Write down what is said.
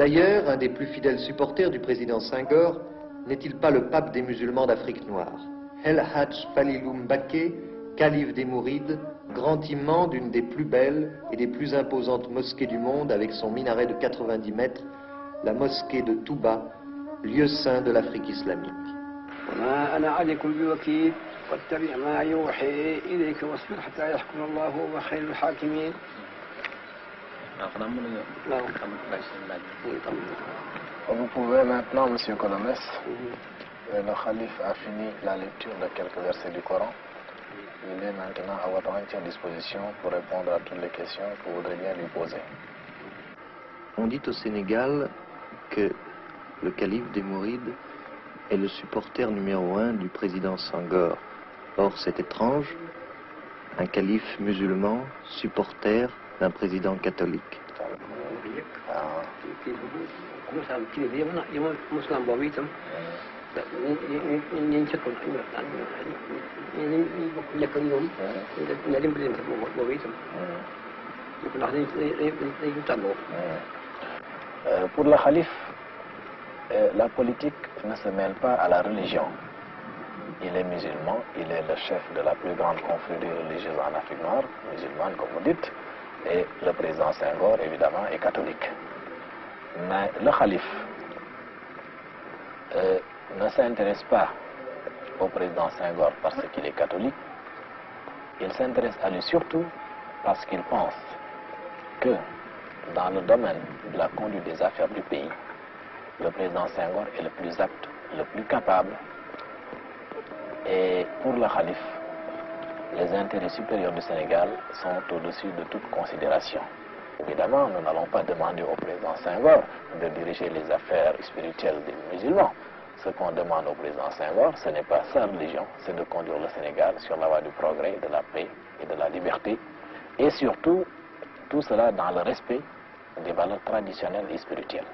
D'ailleurs, un des plus fidèles supporters du président Senghor n'est-il pas le pape des musulmans d'Afrique noire? El Hadj Falilou Mbaké, calife des Mourides, grand imam d'une des plus belles et des plus imposantes mosquées du monde avec son minaret de 90 mètres, la mosquée de Touba, lieu saint de l'Afrique islamique. Vous pouvez maintenant, Monsieur Colomès, le calife a fini la lecture de quelques versets du Coran. Il est maintenant à votre entière disposition pour répondre à toutes les questions que vous voudrez bien lui poser. On dit au Sénégal que le calife des Mourides est le supporter numéro 1 du président Senghor. Or, c'est étrange, un calife musulman, supporter d'un président catholique. Pour le calife, la politique ne se mêle pas à la religion. Il est musulman, il est le chef de la plus grande confrérie religieuse en Afrique noire, musulmane comme vous dites, et le président Senghor, évidemment, est catholique. Mais le calife ne s'intéresse pas au président Senghor parce qu'il est catholique, il s'intéresse à lui surtout parce qu'il pense que dans le domaine de la conduite des affaires du pays, le président Senghor est le plus apte, le plus capable. Et pour le calife, les intérêts supérieurs du Sénégal sont au-dessus de toute considération. Évidemment, nous n'allons pas demander au président Senghor de diriger les affaires spirituelles des musulmans. Ce qu'on demande au président Senghor, ce n'est pas sa religion, c'est de conduire le Sénégal sur la voie du progrès, de la paix et de la liberté. Et surtout, tout cela dans le respect des valeurs traditionnelles et spirituelles.